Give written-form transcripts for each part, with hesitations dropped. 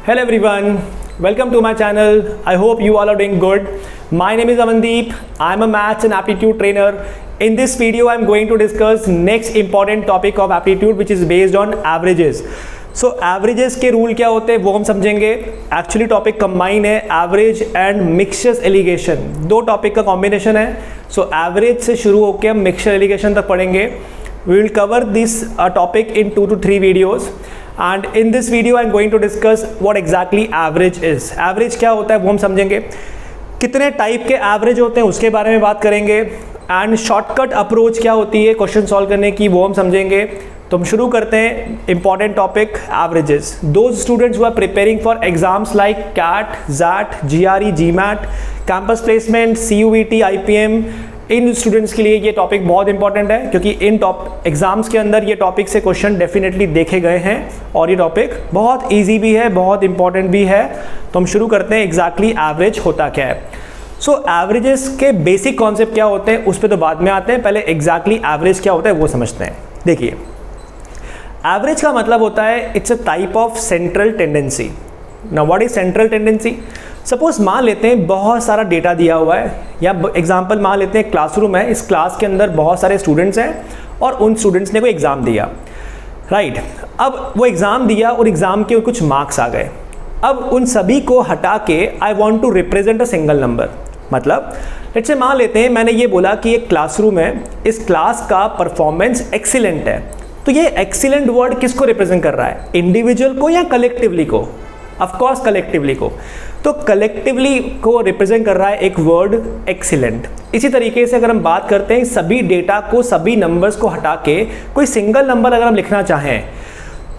Hello everyone, welcome to my channel. I hope you all are doing good. My name is Amandeep. I am a maths and aptitude trainer. In this video, I am going to discuss next important topic of aptitude, which is based on averages. So averages के rule क्या होते हैं वो हम समझेंगे. Actually topic combine है, average and mixtures allegation. दो topic का कॉम्बिनेशन है. सो एवरेज से शुरू होकर हम मिक्सचर एलिगेशन तक पढ़ेंगे. We will cover this topic in 2 to 3 videos, and in this video I am going to discuss what exactly average is. Average क्या होता है वो हम समझेंगे. कितने टाइप के एवरेज होते हैं उसके बारे में बात करेंगे. एंड शॉर्टकट अप्रोच क्या होती है क्वेश्चन सॉल्व करने की वो हम समझेंगे. तो हम शुरू करते हैं important topic averages. Those students who are preparing for exams like CAT, XAT, GRE, GMAT, campus placement, CUET, IPM, इन स्टूडेंट्स के लिए ये टॉपिक बहुत इंपॉर्टेंट है क्योंकि इन एग्जाम्स के अंदर ये टॉपिक से क्वेश्चन डेफिनेटली देखे गए हैं और ये टॉपिक बहुत इजी भी है, बहुत इंपॉर्टेंट भी है. तो हम शुरू करते हैं एग्जैक्टली एवरेज होता क्या है. सो एवरेजेस के बेसिक कॉन्सेप्ट क्या होते हैं उस पर तो बाद में आते हैं. पहले एग्जैक्टली एवरेज क्या होता है वो समझते हैं. देखिए, एवरेज का मतलब होता है it's a type of central tendency. Now what is central tendency? Suppose मान लेते हैं बहुत सारा डेटा दिया हुआ है, या एग्जांपल मान लेते हैं क्लासरूम है, इस क्लास के अंदर बहुत सारे स्टूडेंट्स हैं और उन स्टूडेंट्स ने कोई एग्ज़ाम दिया, राइट. अब वो एग्ज़ाम दिया और एग्ज़ाम के कुछ मार्क्स आ गए. अब उन सभी को हटा के I want to represent a single number. मतलब लेट्स से मान लेते हैं मैंने ये बोला कि एक क्लासरूम है, इस क्लास का परफॉर्मेंस एक्सीलेंट है. तो ये एक्सीलेंट वर्ड किसको रिप्रेजेंट कर रहा है? इंडिविजुअल को या कलेक्टिवली को? ऑफकोर्स कलेक्टिवली को. तो कलेक्टिवली को रिप्रेजेंट कर रहा है एक वर्ड एक्सीलेंट. इसी तरीके से अगर हम बात करते हैं सभी डेटा को, सभी नंबर्स को हटा के कोई सिंगल नंबर अगर हम लिखना चाहें,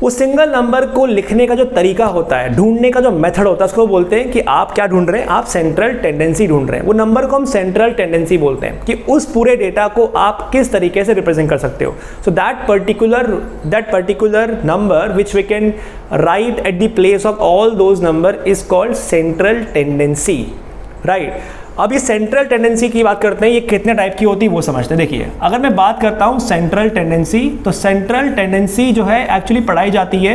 उस सिंगल नंबर को लिखने का जो तरीका होता है, ढूंढने का जो मेथड होता है, उसको बोलते हैं कि आप क्या ढूंढ रहे हैं? आप सेंट्रल टेंडेंसी ढूंढ रहे हैं. वो नंबर को हम सेंट्रल टेंडेंसी बोलते हैं कि उस पूरे डेटा को आप किस तरीके से रिप्रेजेंट कर सकते हो. So that particular number which we can write at the place of all those number is called central tendency, right. अब ये सेंट्रल टेंडेंसी की बात करते हैं, ये कितने टाइप की होती है वो समझते हैं. देखिए, अगर मैं बात करता हूँ सेंट्रल टेंडेंसी, तो सेंट्रल टेंडेंसी जो है एक्चुअली पढ़ाई जाती है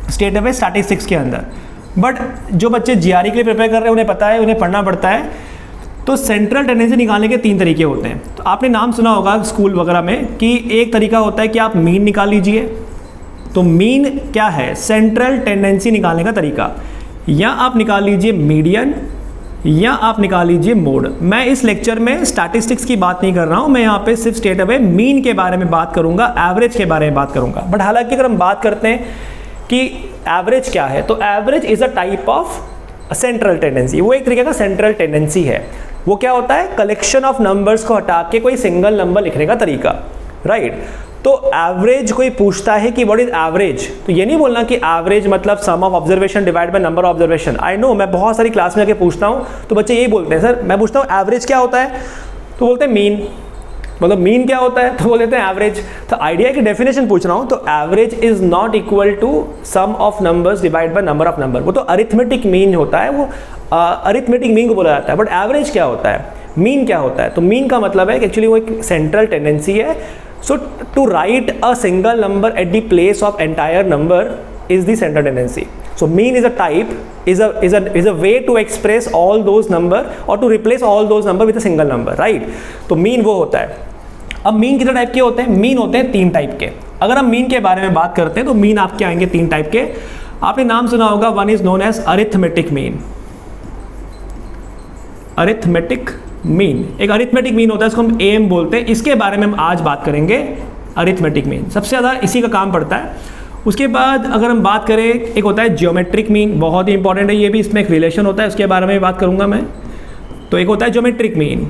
स्टेट ऑफ स्टैटिस्टिक्स के अंदर. बट जो बच्चे GRE के लिए प्रिपेयर कर रहे हैं उन्हें पता है, उन्हें पढ़ना पड़ता है. तो सेंट्रल टेंडेंसी निकालने के 3 तरीके होते हैं. तो आपने नाम सुना होगा स्कूल वगैरह में कि एक तरीका होता है कि आप मीन निकाल लीजिए. तो मीन क्या है? सेंट्रल टेंडेंसी निकालने का तरीका. या आप निकाल लीजिए मीडियन, या आप निकाल लीजिए मोड. मैं इस लेक्चर में स्टैटिस्टिक्स की बात नहीं कर रहा हूं, मैं यहाँ पे सिर्फ स्टेट अवे मीन के बारे में बात करूंगा, एवरेज के बारे में बात करूंगा. बट हालांकि अगर हम बात करते हैं कि एवरेज क्या है, तो average is a type of central tendency. वो एक तरीके का सेंट्रल टेंडेंसी है. वो क्या होता है? कलेक्शन ऑफ नंबर्स को हटा के कोई सिंगल नंबर लिखने का तरीका, राइट. तो एवरेज कोई पूछता है कि व्हाट इज एवरेज, तो ये नहीं बोलना कि एवरेज मतलब sum of observation divide by number of observation. I know, मैं बहुत सारी क्लास में आके पूछता हूँ तो बच्चे यही बोलते हैं, सर मैं पूछता हूँ एवरेज क्या होता है, तो बोलते हैं मीन. मतलब मीन क्या होता है, तो बोल देते हैं एवरेज. तो आइडिया की डेफिनेशन पूछ रहा हूँ. तो average is not equal to sum of numbers divide by number of number. वो तो अरिथमेटिक मीन होता है, वो अरिथमेटिक मीन को बोला जाता है. बट एवरेज क्या होता है, मीन क्या होता है? तो मीन का मतलब है कि एक्चुअली वो एक सेंट्रल टेंडेंसी है. So to write a single number at the place of entire number is the central tendency. So mean is a type, is a way to express all those number or to replace all those number with a single number, right? तो mean वो होता है. अब mean कितने type के होते हैं? mean होते हैं 3 टाइप के. अगर हम mean के बारे में बात करते हैं तो mean आपके आएंगे 3 टाइप के. आपने नाम सुना होगा, one is known as arithmetic mean. Arithmetic mean एक अरिथमेटिक मीन होता है, इसको हम AM बोलते हैं. इसके बारे में हम आज बात करेंगे. अरिथमेटिक मीन सबसे ज़्यादा इसी का काम पड़ता है. उसके बाद अगर हम बात करें, एक होता है ज्योमेट्रिक मीन, बहुत ही इंपॉर्टेंट है ये भी, इसमें एक रिलेशन होता है, उसके बारे में बात करूंगा मैं. तो एक होता है ज्योमेट्रिक मीन,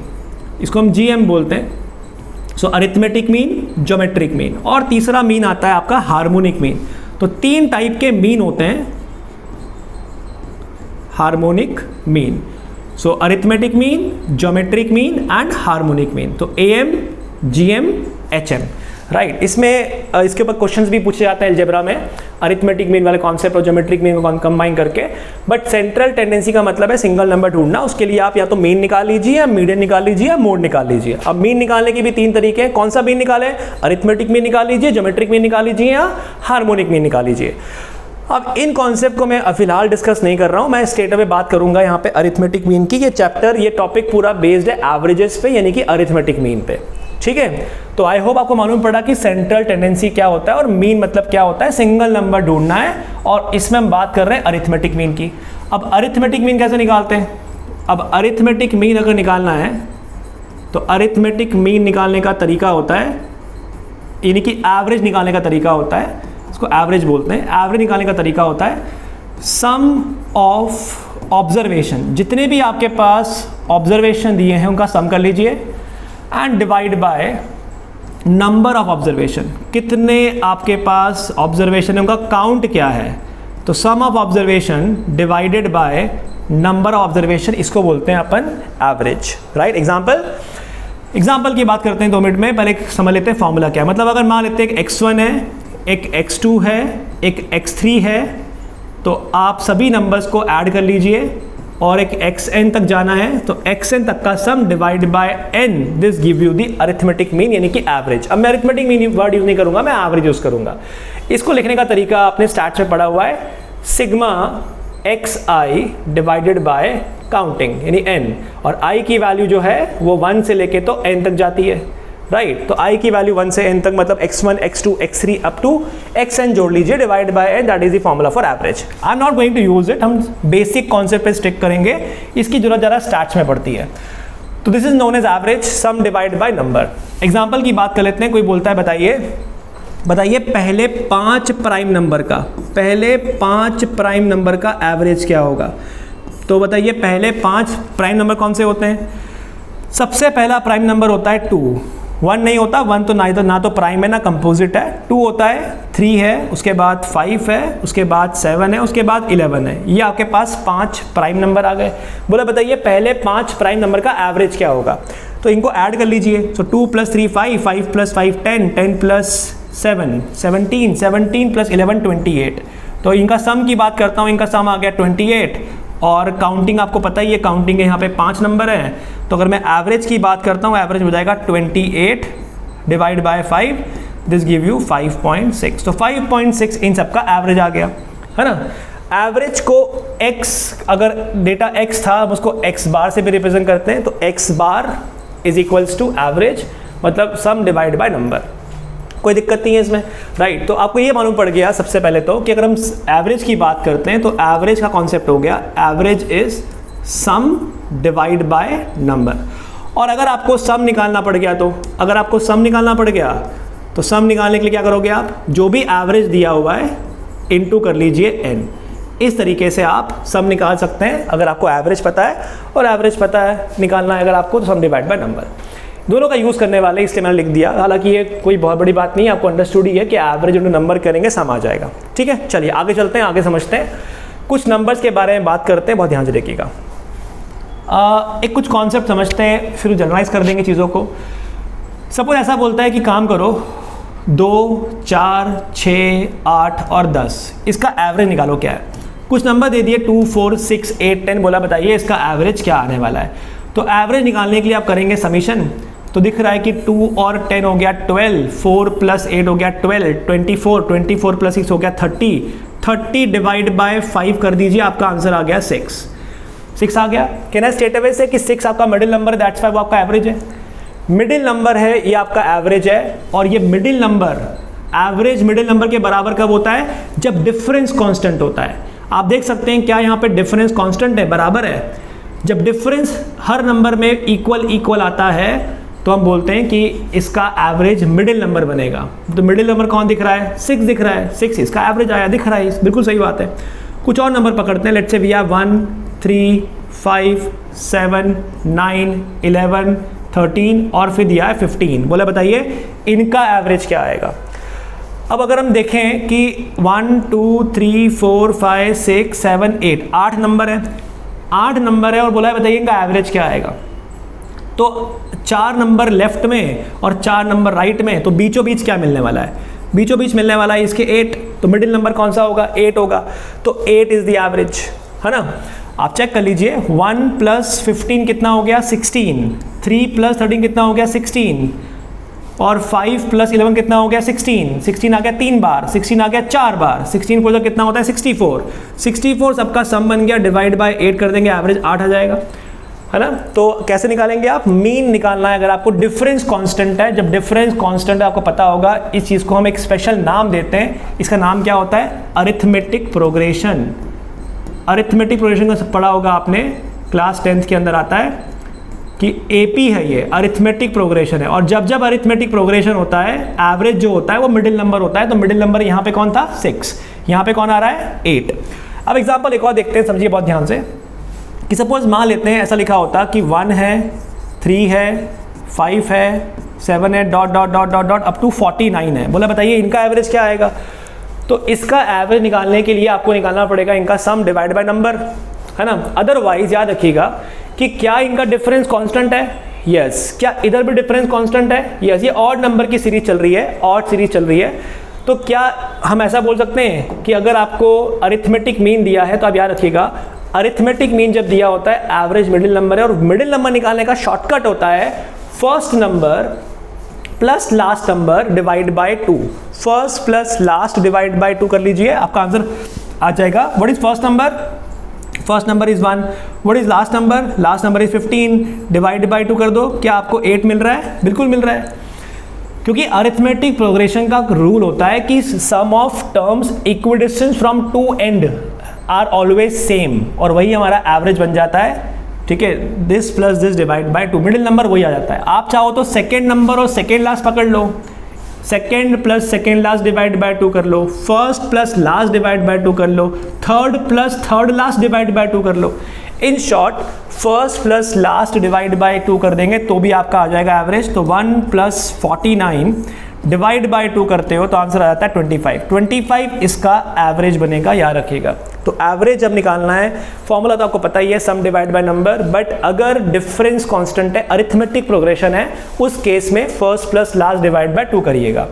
इसको हम GM बोलते हैं. सो अरिथमेटिक मीन, ज्योमेट्रिक मीन, और तीसरा मीन आता है आपका हार्मोनिक मीन. तो 3 टाइप के मीन होते हैं. Harmonic mean, so arithmetic mean, geometric mean and harmonic mean. तो AM, GM, HM, राइट. इसमें इसके ऊपर क्वेश्चंस भी पूछे जाते हैं अलजेब्रा में, अरिथमेटिक मीन वाले कॉन्सेप्ट और ज्योमेट्रिक मीन को कंबाइन करके. बट सेंट्रल टेंडेंसी का मतलब है सिंगल नंबर ढूंढना. उसके लिए आप या तो मीन निकाल लीजिए, या मीडियन निकाल लीजिए, या मोड निकाल लीजिए. अब मीन निकालने के भी 3 तरीके हैं. कौन सा मीन निकालें? अरिथमेटिक मीन निकाल लीजिए, ज्योमेट्रिक मीन निकाल लीजिए, या हार्मोनिक मीन निकाल लीजिए. अब इन कॉन्सेप्ट को मैं फिलहाल डिस्कस नहीं कर रहा हूँ, मैं स्ट्रेट अवे बात करूंगा यहाँ पे अरिथमेटिक मीन की। ये चैप्टर, ये टॉपिक पूरा बेस्ड है एवरेजेस पे, यानी कि अरिथमेटिक मीन पे, ठीक है। तो आई होप आपको मालूम पड़ा कि सेंट्रल टेंडेंसी क्या होता है और मीन मतलब क्या होता है। सिंगल नंबर ढूंढना है और इसमें हम बात कर रहे हैं अरिथमेटिक मीन की। अब अरिथमेटिक मीन कैसे निकालते हैं? अब अरिथमेटिक मीन अगर निकालना है तो अरिथमेटिक मीन निकालने का तरीका होता है, यानी कि एवरेज निकालने का तरीका होता है, इसको एवरेज बोलते हैं। एवरेज निकालने का तरीका होता है सम ऑफ ऑब्जर्वेशन, जितने भी आपके पास ऑब्जर्वेशन दिए हैं उनका सम कर लीजिए, and divide by number of observation, कितने आपके पास ऑब्जर्वेशन है उनका काउंट क्या है। तो sum of observation divided by number of observation, इसको बोलते हैं अपन एवरेज, राइट। एग्जाम्पल की बात करते हैं 2 मिनट में। पहले समझ लेते हैं फॉर्मूला क्या है। मतलब अगर मान लेते हैं एक x1 है, एक x2 है, एक x3 है, तो आप सभी नंबर्स को ऐड कर लीजिए और एक xn तक जाना है, तो xn तक का sum divide by n, this give you the arithmetic mean, यानी कि एवरेज। अब मैं अरिथमेटिक मीन वर्ड यूज नहीं करूंगा, मैं एवरेज यूज करूंगा। इसको लिखने का तरीका आपने स्टैट्स में पढ़ा हुआ है, sigma xi divided by counting, यानी n, और i की वैल्यू जो है वो 1 से लेके तो n तक जाती है, राइट। तो i की वैल्यू 1 से n तक, मतलब x1, x2, x3 up to xn जोड़ लीजिए, divide by n, that is the formula for average. I am not going to use it, हम बेसिक कॉन्सेप्ट पे स्टिक करेंगे, इसकी जरूरत ज़रा स्टैट्स में पड़ती है। तो this is known as average, sum divide by number. Example की बात कर लेते हैं। कोई बोलता है बताइए पहले 5 प्राइम नंबर का, पहले 5 प्राइम नंबर का एवरेज क्या होगा। तो बताइए पहले 5 प्राइम नंबर कौन से होते हैं? सबसे पहला प्राइम नंबर होता है 2, 1 नहीं होता, 1 तो ना तो प्राइम है ना कंपोजिट है। 2 होता है, 3 है, उसके बाद 5 है, उसके बाद 7 है, उसके बाद 11 है। ये आपके पास 5 प्राइम नंबर आ गए। बोला बताइए पहले 5 प्राइम नंबर का एवरेज क्या होगा। तो इनको ऐड कर लीजिए। सो 2 + 3 5, 5 + 5 10, 10 + 7 17, 17 + 11 28। तो इनका सम की बात करता हूँ, इनका सम आ गया 28, और काउंटिंग आपको पता ही है, काउंटिंग है यहाँ पे 5 नंबर है। तो अगर मैं एवरेज की बात करता हूँ, एवरेज हो जाएगा 28 divide by 5, this give you 5.6। तो 5.6 इन सबका एवरेज आ गया, है ना। एवरेज को x, अगर डेटा x था हम उसको x बार से भी रिप्रेजेंट करते हैं, तो x bar is equals to average, मतलब सम डिवाइड बाय नंबर। कोई दिक्कत नहीं है इसमें, राइट। तो आपको ये मालूम पड़ गया सबसे पहले तो कि अगर हम एवरेज की बात करते हैं तो एवरेज का कॉन्सेप्ट हो गया average is sum divide by number. और अगर आपको सम निकालना पड़ गया, तो अगर आपको सम निकालना पड़ गया तो सम निकालने के लिए क्या करोगे आप, जो भी एवरेज दिया हुआ है इनटू कर लीजिए n। इस तरीके से आप सम निकाल सकते हैं अगर आपको एवरेज पता है, और एवरेज पता है निकालना है अगर आपको, तो सम डिवाइड बाय नंबर। दोनों का यूज़ करने वाले, इसलिए मैंने लिख दिया। हालांकि ये कोई बहुत बड़ी बात नहीं है, आपको अंडरस्टूड ही है कि एवरेज इंटू नंबर करेंगे सम आ जाएगा, ठीक है। चलिए आगे चलते हैं, आगे समझते हैं, कुछ नंबर्स के बारे में बात करते हैं, बहुत ध्यान से देखिएगा। एक कुछ कॉन्सेप्ट समझते हैं, फिर जनरलाइज कर देंगे चीज़ों को। सपोज ऐसा बोलता है कि काम करो 2, 4, 6, 8 और 10, इसका एवरेज निकालो क्या है। कुछ नंबर दे दिए 2, 4, 6, 8, 10, बोला बताइए इसका एवरेज क्या आने वाला है। तो एवरेज निकालने के लिए आप करेंगे समीशन। तो दिख रहा है कि 2 और 10 हो गया 12, 4 + 8 हो गया 12, 24, 24 + 6 हो गया 30, 30 डिवाइड बाय 5 कर दीजिए, आपका आंसर आ गया 6 आ गया। कहना स्टेट अवे से कि 6 आपका मिडिल नंबर है, दैट्स 5 आपका एवरेज है। मिडिल नंबर है, ये आपका एवरेज है। और ये middle number, average middle number के बराबर कब होता है, जब डिफरेंस कांस्टेंट होता है। आप देख सकते हैं क्या यहाँ पे डिफरेंस कांस्टेंट है, बराबर है। जब डिफरेंस हर नंबर में इक्वल आता है तो हम बोलते हैं कि इसका एवरेज मिडिल नंबर बनेगा। तो मिडिल नंबर कौन दिख रहा है, 6 दिख रहा है, 6 इसका एवरेज आया, दिख रहा है, बिल्कुल सही बात है। कुछ और नंबर पकड़ते हैं, लेट्स से वी हैव 1, 3, 5, 7, 9, 11, 13 और फिर दिया है 15। बोला बताइए इनका एवरेज क्या आएगा। अब अगर हम देखें कि 1, 2, 3, 4, 5, 6, 7, 8, 8 नंबर है, 8 नंबर है, और बोला है बताइए इनका एवरेज क्या आएगा। तो 4 नंबर लेफ्ट में और 4 नंबर राइट में, तो बीचों बीच क्या मिलने वाला है, बीचों बीच मिलने वाला है इसके 8। तो मिडिल नंबर कौन सा होगा, 8 होगा। तो 8 इज द एवरेज, है ना। आप चेक कर लीजिए, 1 + 15 कितना हो गया, 16, 3 + 13 कितना हो गया, 16, और 5 + 11 कितना हो गया 16, 16 आ गया 3 बार, 16 आ गया 4 बार, 16 को कितना होता है 64, 64 सबका सम बन गया, डिवाइड बाय 8 कर देंगे, एवरेज 8 आ जाएगा, है ना। तो कैसे निकालेंगे आप, मीन निकालना है। अगर आपको डिफरेंस कांस्टेंट है, जब डिफरेंस कांस्टेंट है आपको पता होगा इस चीज़ को हम एक स्पेशल नाम देते हैं, इसका नाम क्या होता है, अरिथमेटिक प्रोग्रेशन। अरिथमेटिक प्रोग्रेशन का पढ़ा होगा आपने, क्लास 10th के अंदर आता है कि एपी है, ये अरिथमेटिक प्रोग्रेशन है। और जब जब अरिथमेटिक प्रोग्रेशन होता है, एवरेज जो होता है वो मिडिल नंबर होता है, तो मिडिल नंबर यहाँ पे कौन था 6, यहाँ पे कौन आ रहा है 8। अब एग्जाम्पल एक और देखते हैं, समझिए बहुत ध्यान से, कि सपोज मान लेते हैं ऐसा लिखा होता कि 1 है, 3 है, 5 है, 7 है, dot dot dot dot dot up to 49 है। बोला बताइए इनका एवरेज क्या आएगा। तो इसका एवरेज निकालने के लिए आपको निकालना पड़ेगा इनका सम डिवाइड बाय नंबर, है ना। अदरवाइज याद रखिएगा कि क्या इनका डिफरेंस कांस्टेंट है, यस। क्या इधर भी डिफरेंस कांस्टेंट है, यस। ये ऑड नंबर की सीरीज चल रही है, ऑड सीरीज चल रही है। तो क्या हम ऐसा बोल सकते हैं कि अगर आपको अरिथमेटिक मीन दिया है तो आप याद रखिएगा, अरिथमेटिक मीन जब दिया होता है एवरेज मिडिल नंबर है, और मिडिल नंबर निकालने का शॉर्टकट होता है first number plus last number divide by 2। First plus last divide by 2 कर लीजिए, आपका आंसर आ जाएगा। What is first number, first number is 1, what is last number, last number is 15, divide by 2 कर दो, क्या आपको 8 मिल रहा है, बिल्कुल मिल रहा है। क्योंकि अरिथमेटिक प्रोग्रेशन का रूल होता है कि sum of terms equidistance from two end are always same, और वही हमारा एवरेज बन जाता है, ठीक है। This plus this divide by 2, middle number वही आ जाता है। आप चाहो तो सेकेंड नंबर और सेकेंड लास्ट पकड़ लो, second plus second last divide by 2 कर लो, first plus last divide by 2 कर लो, third plus third last divide by 2 कर लो। In short first plus last divide by 2 कर देंगे तो भी आपका आ जाएगा एवरेज। तो 1 + 49 डिवाइड बाय 2 करते हो तो आंसर आ जाता है 25। 25 इसका एवरेज बनेगा, याद रखिएगा। तो एवरेज जब निकालना है, फॉर्मूला तो आपको पता ही है, सम डिवाइड बाय नंबर। बट अगर डिफरेंस कांस्टेंट है, अरिथमेटिक प्रोग्रेशन है, उस केस में first plus last divide by 2 करिएगा,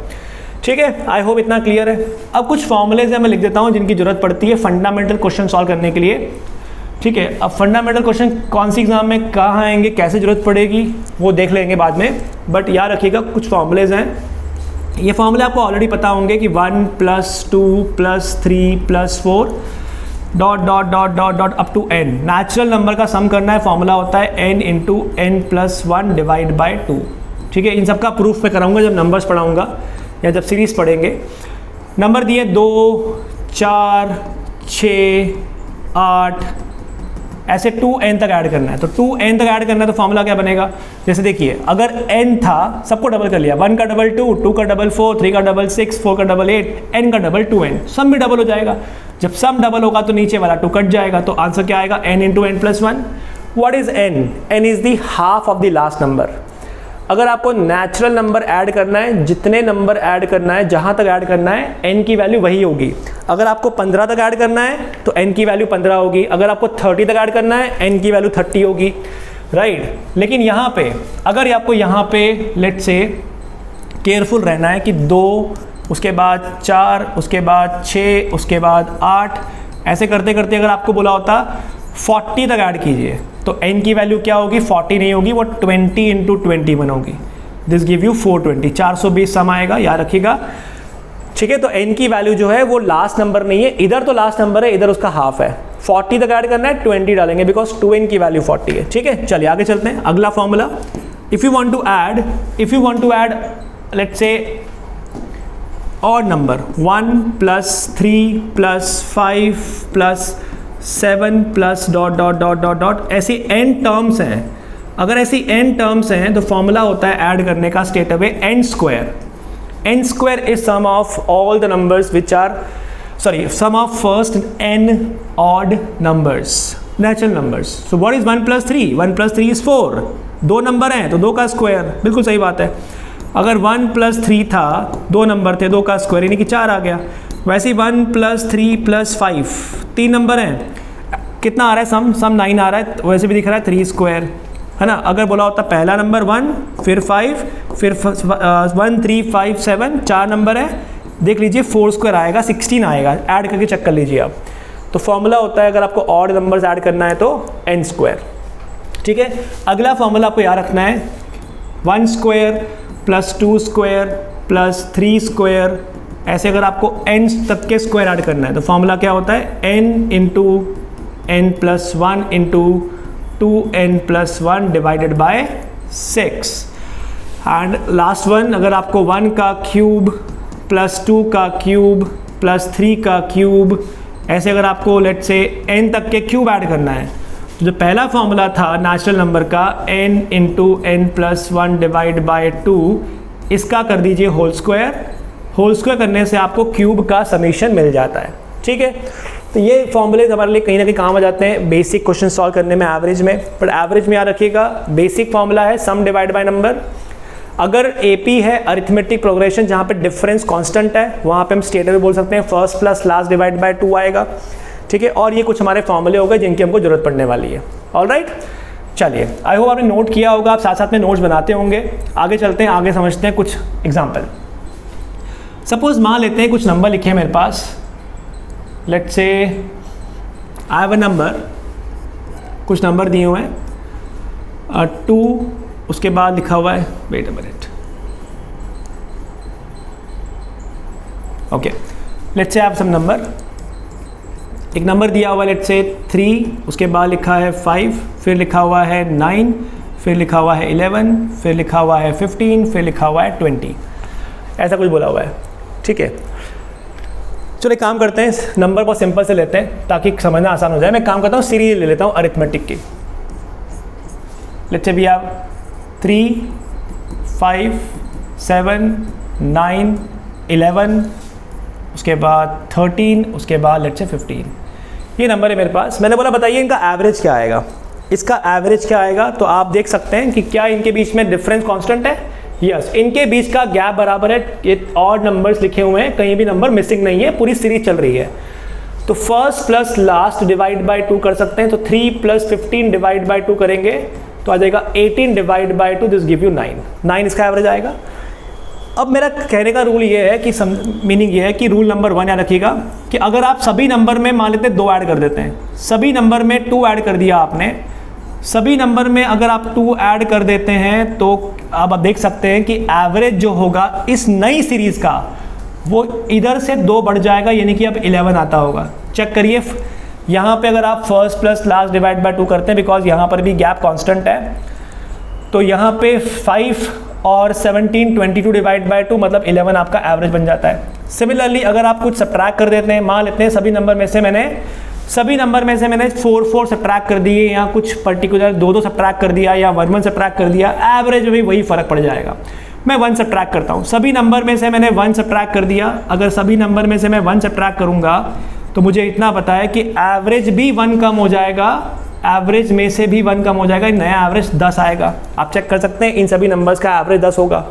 ठीक है। आई होप इतना क्लियर है। अब कुछ फॉर्मूलेज मैं लिख देता हूँ जिनकी जरूरत पड़ती है फंडामेंटल क्वेश्चन सॉल्व करने के लिए, ठीक है। अब फंडामेंटल क्वेश्चन कौन सी एग्जाम में कहाँ आएंगे, कैसे जरूरत पड़ेगी, वो देख लेंगे बाद में। बट याद रखिएगा कुछ फॉर्मूलेज हैं, ये फॉर्मूले आपको ऑलरेडी पता होंगे कि 1 + 2 + 3 + 4 dot dot dot dot dot up to n। Natural number का सम करना है, फॉर्मूला होता है n × n + 1 डिवाइड बाय 2, ठीक है। इन सब का प्रूफ मैं कराऊंगा जब नंबर्स पढ़ाऊंगा या जब सीरीज पढ़ेंगे। नंबर दिए 2, 4, 6, 8, ऐसे 2n तक ऐड करना है। तो 2n तक ऐड करना है तो फॉर्मूला क्या बनेगा, जैसे देखिए अगर n था, सबको डबल कर लिया, 1 का डबल 2, 2 का डबल 4, 3 का डबल 6, 4 का डबल 8, n का डबल 2n, सम भी डबल हो जाएगा। जब सम डबल होगा तो नीचे वाला 2 कट जाएगा, तो आंसर क्या आएगा, n × n + 1। What is n, n is the half of the last number. अगर आपको नेचुरल नंबर ऐड करना है, जितने नंबर ऐड करना है, जहाँ तक ऐड करना है, n की वैल्यू वही होगी। अगर आपको 15 तक ऐड करना है तो n की वैल्यू 15 होगी। अगर आपको 30 तक ऐड करना है, n की वैल्यू 30 होगी, राइट। लेकिन यहाँ पे अगर आपको यहाँ पे लेट से केयरफुल रहना है कि 2, उसके बाद 4, उसके बाद 6, उसके बाद 8, ऐसे करते करते अगर आपको बोला होता 40 तक ऐड कीजिए, तो n की वैल्यू क्या होगी, 40 नहीं होगी, वो 20 × 21 होगी। दिस गिव यू 420, 420 सम आएगा, याद रखिएगा, ठीक है। तो n की वैल्यू जो है वो लास्ट नंबर नहीं है, इधर तो लास्ट नंबर है, इधर उसका हाफ है। 40 तक ऐड करना है, 20 डालेंगे बिकॉज 2n की वैल्यू 40 है, ठीक है। चलिए आगे चलते हैं। अगला formula, if you want to add let's say odd number 1 + 3 + 5 + 7 + dot dot dot dot dot, ऐसी n टर्म्स हैं। अगर ऐसी n टर्म्स हैं तो फॉर्मूला होता है ऐड करने का straight away n²। n² is sum of all the numbers which are, sum of first n odd numbers, natural numbers. So what is 1 + 3? 1 + 3 is 4. 2 number हैं तो 2 का स्क्वायर, बिल्कुल सही बात है। अगर 1 + 3 था, 2 नंबर थे, 2 का स्क्वायर यानी कि 4 आ गया। वैसे ही 1 + 3 + 5, 3 नंबर हैं, कितना आ रहा है, सम 9 आ रहा है, वैसे भी दिख रहा है 3², है ना। अगर बोला होता पहला नंबर 1, फिर 5, फिर 1 3 5 7, 4 नंबर है, देख लीजिए 4² आएगा, 16 आएगा, ऐड करके चेक कर लीजिए आप। तो फॉर्मूला होता है अगर आपको ऑड नंबर्स ऐड करना है तो n², ठीक है। अगला फॉर्मूला आपको याद रखना है 1² प्लस 2 स्क्वायर प्लस 3 स्क्वायर, ऐसे अगर आपको n तक के स्क्वायर ऐड करना है तो फॉर्मूला क्या होता है, n into n plus 1 into 2n plus 1 divided by 6। And last one, अगर आपको 1 का क्यूब प्लस 2 का क्यूब प्लस 3 का क्यूब, ऐसे अगर आपको लेट से n तक के क्यूब ऐड करना है, जो पहला फॉर्मूला था नेचुरल नंबर का n into n plus 1 divide by 2, इसका कर दीजिए होल स्क्वायर। होल स्क्वायर करने से आपको क्यूब का समीशन मिल जाता है। ठीक है, तो ये फॉर्मूले हमारे लिए कहीं ना कहीं काम आ जाते हैं बेसिक क्वेश्चन सॉल्व करने में एवरेज में। बट एवरेज में याद रखिएगा बेसिक फॉर्मूला है सम डिवाइड बाय नंबर। अगर एपी है अरिथमेटिक प्रोग्रेशन जहाँ पे डिफरेंस कांस्टेंट है, वहाँ पे हम स्टेटर में बोल सकते हैं first plus last divide by 2 आएगा। ठीक है, और ये कुछ हमारे फॉर्मूले हो गए जिनकी हमको जरूरत पड़ने वाली है। ऑलराइट, चलिए आई होप आपने नोट किया होगा, आप साथ साथ में नोट्स बनाते होंगे। आगे चलते हैं, आगे समझते हैं कुछ एग्जाम्पल। सपोज मान लेते हैं कुछ नंबर लिखे हैं मेरे पास, let's say I have a number, कुछ नंबर दिए हुए हैं 2, उसके बाद लिखा हुआ है, wait a minute, okay, let's say I have some number, एक नंबर दिया हुआ है लेट्स से 3, उसके बाद लिखा है 5, फिर लिखा हुआ है 9, फिर लिखा हुआ है 11, फिर लिखा हुआ है 15, फिर लिखा हुआ है 20, ऐसा कुछ बोला हुआ है। ठीक है, चलो एक काम करते हैं, इस नंबर को सिंपल से लेते हैं ताकि समझना आसान हो जाए। मैं काम करता हूँ सीरीज ले लेता हूँ अरिथमेटिक की। लेट्स से वी हैव 3, 5, 7, 9, 11, उसके बाद 13, उसके बाद लेट्स से 15। ये नंबर है मेरे पास। मैंने बोला बताइए इनका एवरेज क्या आएगा, इसका एवरेज क्या आएगा। तो आप देख सकते हैं कि क्या इनके बीच में डिफरेंस कांस्टेंट है। यस, इनके बीच का गैप बराबर है। ये ऑड नंबर्स लिखे हुए हैं, कहीं भी नंबर मिसिंग नहीं है, पूरी सीरीज चल रही है। तो first plus last divide by 2 कर सकते हैं। तो 3 प्लस 15 डिवाइड बाय 2 करेंगे तो आ जाएगा 18 divide by 2, this give you 9 इसका एवरेज आएगा। अब मेरा कहने का रूल ये है कि मीनिंग ये है कि रूल नंबर 1 याद रखिएगा कि अगर आप सभी नंबर में मान लेते हैं 2 ऐड कर देते हैं, सभी नंबर में 2 ऐड कर दिया आपने, सभी नंबर में अगर आप 2 ऐड कर देते हैं तो अब आप देख सकते हैं कि एवरेज जो होगा इस नई सीरीज़ का वो इधर से 2 बढ़ जाएगा, यानी कि अब 11 आता होगा। चेक करिए यहाँ पे अगर आप first plus last divide by 2 करते हैं, बिकॉज यहाँ पर भी गैप कांस्टेंट है, तो यहाँ पे 5 और 17 22 डिवाइड बाय 2 मतलब 11 आपका एवरेज बन जाता है। सिमिलरली अगर आप कुछ सब्ट्रैक्ट कर देते हैं, मान लेते हैं सभी नंबर में से मैंने 4 सब्ट्रैक्ट कर दिए, या कुछ पर्टिकुलर 2 सब्ट्रैक्ट कर दिया, या 1 सब्ट्रैक्ट कर दिया, एवरेज में भी वही फ़र्क पड़ जाएगा। मैं 1 सब्ट्रैक्ट करता हूँ, सभी नंबर में से मैंने 1 सब्ट्रैक्ट कर दिया। अगर सभी नंबर में से मैं 1 सब्ट्रैक्ट करूँगा तो मुझे इतना पता है कि एवरेज भी 1 कम हो जाएगा, एवरेज में से भी 1 कम हो जाएगा, नया एवरेज 10 आएगा। आप चेक कर सकते हैं इन सभी नंबर्स का एवरेज 10 होगा।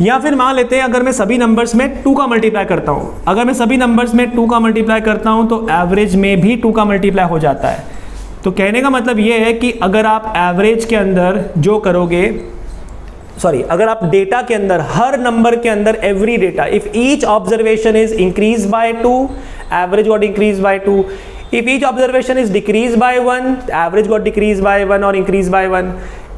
या फिर मान लेते हैं अगर मैं सभी नंबर्स में 2 का मल्टीप्लाई करता हूँ, अगर मैं सभी नंबर्स में 2 का मल्टीप्लाई करता हूँ तो एवरेज में भी 2 का मल्टीप्लाई हो जाता है। तो कहने का मतलब ये है कि अगर आप एवरेज के अंदर जो करोगे, अगर आप डेटा के अंदर हर नंबर के अंदर every data, if each observation is increase by 2, average got increase by 2, if each observation is decreased by 1, the average got decreased by 1 or increased by 1.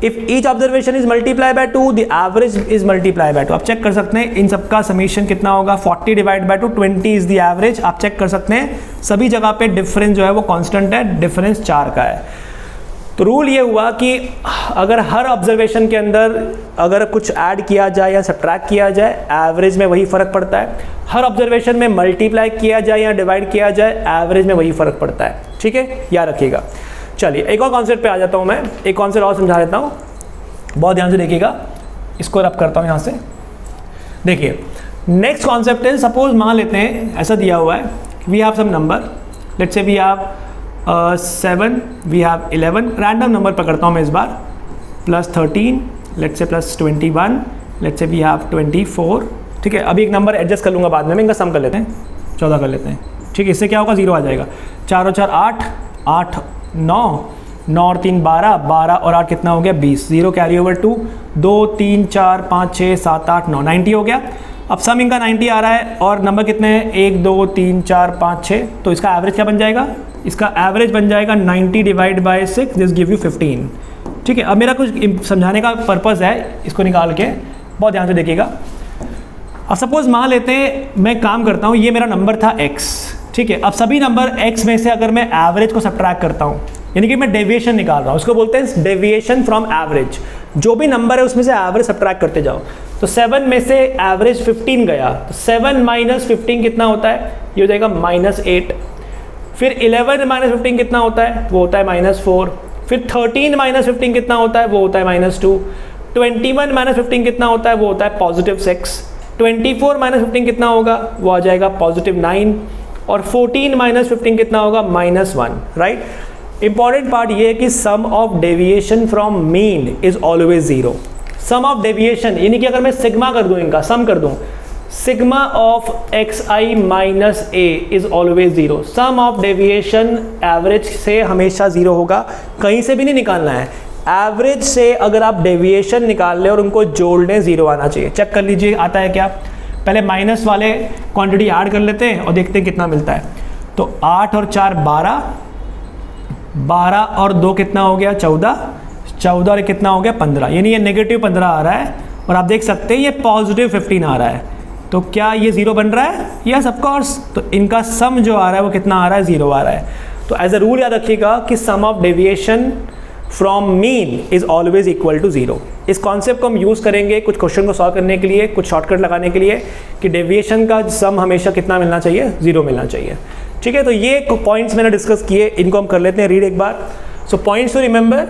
If each observation is multiplied by 2, the average is multiplied by 2. आप check कर सकते हैं इन सबका summation कितना होगा, 40 divide by 2, 20 is the average. आप check कर सकते हैं सभी जगह पे डिफरेंस जो है वो कांस्टेंट है, डिफरेंस 4 का है। तो रूल ये हुआ कि अगर हर ऑब्जर्वेशन के अंदर अगर कुछ ऐड किया जाए या सब्ट्रैक्ट किया जाए, एवरेज में वही फ़र्क पड़ता है। हर ऑब्जर्वेशन में मल्टीप्लाई किया जाए या डिवाइड किया जाए, एवरेज में वही फ़र्क पड़ता है। ठीक है, याद रखिएगा। चलिए एक और कॉन्सेप्ट पे आ जाता हूँ मैं, एक कॉन्सेप्ट और समझा देता हूँ, बहुत ध्यान से देखिएगा। इसको रब करता हूँ यहाँ से। देखिए नेक्स्ट कॉन्सेप्ट है, सपोज मान लेते हैं ऐसा दिया हुआ है, we have some number, let's say we have 7, we have 11, random number पकड़ता हूँ मैं इस बार, plus 13, let's say plus 21, let's say we have 24। ठीक है, अभी एक नंबर एडजस्ट कर लूँगा बाद में, इनका सम कर लेते हैं, 14 कर लेते हैं। ठीक है, इससे क्या होगा, 0 आ जाएगा। 4 और 4 8, 8 9, 9 और 3 12, 12 और 8 कितना हो गया, 20। 0 कैरी ओवर 2, 2 3 4 5 6 7 8 9, 90 हो गया। अब सम इनका 90 आ रहा है और नंबर कितने हैं, 1 2 3 4 5 6, तो इसका एवरेज क्या बन जाएगा, इसका एवरेज बन जाएगा 90 divide by 6, this give you 15। ठीक है, अब मेरा कुछ समझाने का पर्पज़ है, इसको निकाल के बहुत ध्यान से देखिएगा। अब सपोज मान लेते हैं मैं काम करता हूँ, ये मेरा नंबर था x, ठीक है। अब सभी नंबर x में से अगर मैं एवरेज को सब्ट्रैक्ट करता हूँ, यानी कि मैं डेविएशन निकाल रहा हूँ, उसको बोलते हैं डेविएशन फ्रॉम एवरेज। जो भी नंबर है उसमें से एवरेज सब्ट्रैक्ट करते जाओ। तो 7 में से एवरेज 15 गया, तो 7 माइनस 15 कितना होता है, ये हो जाएगा -8। फिर 11 माइनस 15 कितना होता है, वो होता है -4। फिर 13 माइनस 15 कितना होता है, वो होता है -2। 21 माइनस 15 कितना होता है, वो होता है +6। 24 माइनस 15 कितना होगा, वो आ जाएगा +9। और 14 माइनस 15 कितना होगा, -1, राइट। इंपॉर्टेंट पार्ट ये है कि sum of deviation from mean is always 0। Sum of deviation यानी कि अगर मैं सिग्मा कर दूं, इनका सम कर दूं, sigma of xi minus a is always 0। Sum of deviation average से हमेशा 0 होगा, कहीं से भी नहीं निकालना है। एवरेज से अगर आप डेविएशन निकाल लें और उनको जोड़ लें, 0 आना चाहिए। चेक कर लीजिए आता है क्या। पहले माइनस वाले क्वांटिटी ऐड कर लेते हैं और देखते हैं कितना मिलता है। तो 8 और 4 12, 12 और 2 कितना हो गया, 14, 14 और कितना हो गया, 15। यानी ये नेगेटिव 15 आ रहा है और आप देख सकते हैं ये पॉजिटिव 15 आ रहा है। तो क्या ये 0 बन रहा है, यस ऑफ कोर्स। तो इनका सम जो आ रहा है वो कितना आ रहा है, 0 आ रहा है। तो एज अ रूल याद रखिएगा कि sum of deviation from mean is always equal to 0। इस कॉन्सेप्ट को हम यूज़ करेंगे कुछ क्वेश्चन को सॉल्व करने के लिए, कुछ शॉर्टकट लगाने के लिए, कि डेविएशन का सम हमेशा कितना मिलना चाहिए, 0 मिलना चाहिए, ठीक है। तो ये पॉइंट्स मैंने डिस्कस किए, इनको हम कर लेते हैं रीड एक बार। So points to remember,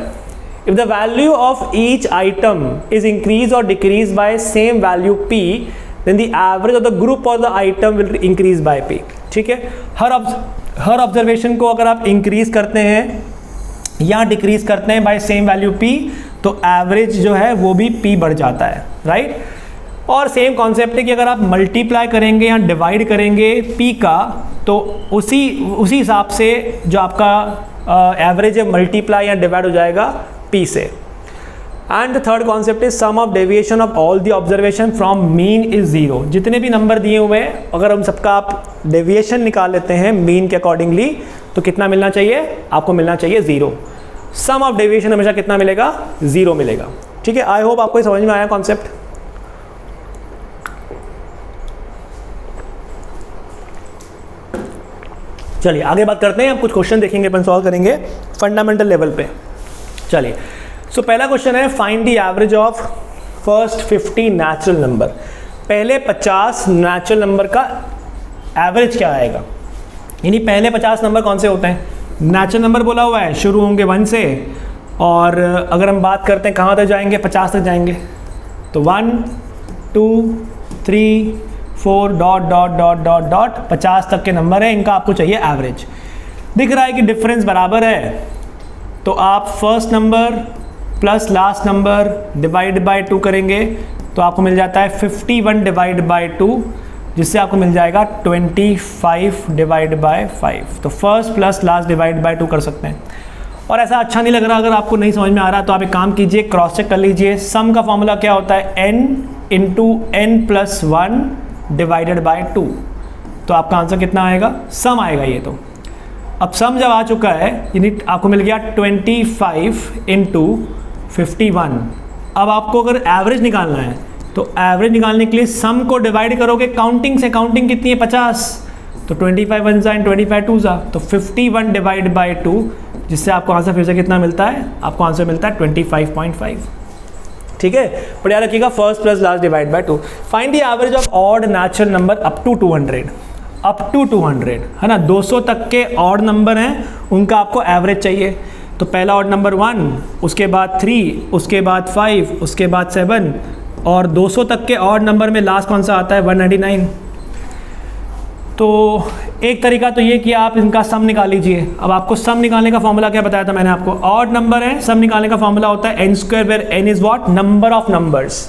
if the value of each item is increase or decrease by same value p, then the average of the group or the item will increase by p, ठीक है। हर observation को अगर आप increase करते हैं या decrease करते हैं बाय सेम वैल्यू p, तो एवरेज जो है वो भी p बढ़ जाता है, राइट। और सेम कॉन्सेप्ट है कि अगर आप मल्टीप्लाई करेंगे या डिवाइड करेंगे p का, तो उसी हिसाब से जो आपका एवरेज है मल्टीप्लाई या डिवाइड हो जाएगा p से। And the third concept is sum of deviation of all the observation from mean is 0। जितने भी नंबर दिए हुए हैं, अगर हम सबका आप डेविएशन निकाल लेते हैं मीन के अकॉर्डिंगली, तो कितना मिलना चाहिए, आपको मिलना चाहिए 0। सम ऑफ डेविएशन हमेशा कितना मिलेगा, 0 मिलेगा, ठीक है। आई होप आपको ये समझ में आया कॉन्सेप्ट। चलिए आगे बात करते हैं, अब कुछ क्वेश्चन देखेंगे, अपन सॉल्व करेंगे फंडामेंटल लेवल पे। चलिए सो पहला क्वेश्चन है, find the average of first 50 natural number. पहले 50 नेचुरल नंबर का एवरेज क्या आएगा, यानी पहले 50 नंबर कौन से होते हैं, नेचुरल नंबर बोला हुआ है, शुरू होंगे 1 से, और अगर हम बात करते हैं कहाँ तक जाएंगे, 50 तक जाएंगे। तो 1 2 3 4 dot dot dot dot dot 50 तक के नंबर है, इनका आपको चाहिए एवरेज। दिख रहा है कि डिफरेंस बराबर है, तो आप first number plus last number divide by 2 करेंगे, तो आपको मिल जाता है 51 डिवाइड बाय 2, जिससे आपको मिल जाएगा 25 डिवाइड बाय 5। तो first plus last divide by 2 कर सकते हैं। और ऐसा अच्छा नहीं लग रहा, अगर आपको नहीं समझ में आ रहा तो आप एक काम कीजिए, क्रॉस चेक कर लीजिए। सम का फॉर्मूला क्या होता है, n into n+1 divided by 2। तो आपका आंसर कितना आएगा, सम आएगा ये। तो अब सम जब आ चुका है, यानी आपको मिल गया 25 इंटू 51। अब आपको अगर एवरेज निकालना है, तो एवरेज निकालने के लिए सम को डिवाइड करोगे काउंटिंग से। काउंटिंग कितनी है, 50, तो 25 1 जा एंड 25 2 जा, तो 51 डिवाइड बाय 2, जिससे आपको आंसर फिर से कितना मिलता है, आपको आंसर मिलता है 25.5, ठीक है। पर याद रखिएगा first plus last divide by 2। Find the average of odd natural number up to 200, up to 200 है ना, 200 तक के ऑड नंबर हैं, उनका आपको एवरेज चाहिए। तो पहला ऑड नंबर 1, उसके बाद 3, उसके बाद 5, उसके बाद 7, और 200 तक के ऑड नंबर में लास्ट कौन सा आता है, 199। तो एक तरीका तो ये कि आप इनका सम निकाल लीजिए। अब आपको सम निकालने का फॉर्मूला क्या बताया था मैंने आपको, ऑड नंबर है, सम निकालने का फॉर्मूला होता है n², where n is what, number of numbers.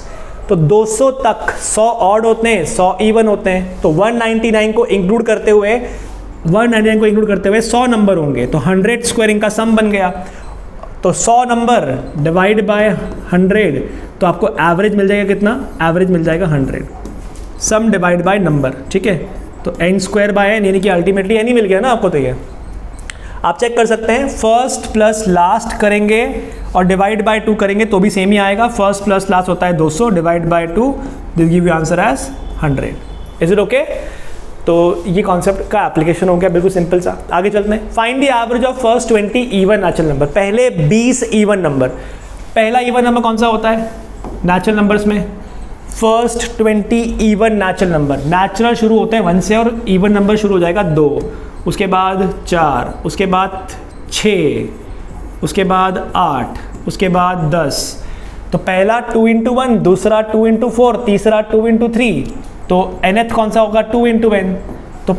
तो 200 तक 100 ऑड होते हैं, 100 इवन होते हैं, तो 199 को इंक्लूड करते हुए 100 नंबर होंगे, तो 100² इनका सम बन गया। तो 100 नंबर डिवाइड बाय 100, तो आपको एवरेज मिल जाएगा कितना, एवरेज मिल जाएगा 100। सम डिवाइड बाय नंबर, ठीक है। तो n² बाय n, यानी कि अल्टीमेटली n ही मिल गया ना आपको। तो ये आप चेक कर सकते हैं, फर्स्ट प्लस लास्ट करेंगे और डिवाइड बाय 2 करेंगे तो भी सेम ही आएगा। फर्स्ट प्लस लास्ट होता है 200 divide by 2, this give you answer as 100। Is it okay? तो ये कॉन्सेप्ट का एप्लीकेशन हो गया, बिल्कुल सिंपल सा। आगे चलते हैं। Find the average of first 20 even natural number. पहले 20 इवन नंबर। पहला इवन नंबर कौन सा होता है नेचुरल नंबर्स में? First 20 even natural number. Natural शुरू होते हैं 1 से और इवन नंबर शुरू हो जाएगा 2, उसके बाद 4, उसके बाद 6, उसके बाद 8, उसके बाद 10। तो पहला 2 into 1, दूसरा 2 into 4, तीसरा 2 into 3, तो nth कौन सा होगा? 2 into n। तो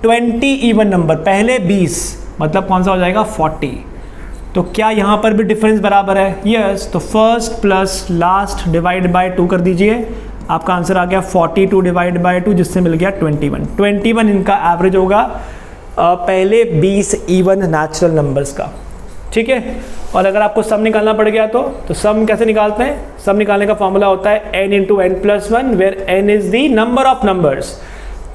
20 इवन नंबर, पहले 20 मतलब कौन सा हो जाएगा? 40। तो क्या यहाँ पर भी डिफरेंस बराबर है? यस। तो first plus last divide by 2 कर दीजिए, आपका आंसर आ गया 42 डिवाइड बाय 2, जिससे मिल गया 21। 21 इनका एवरेज होगा पहले 20 इवन नेचुरल नंबर्स का। ठीक है। और अगर आपको सम निकालना पड़ गया तो सम कैसे निकालते हैं? सम निकालने का फॉर्मूला होता है n into n plus 1, where n is the number of numbers.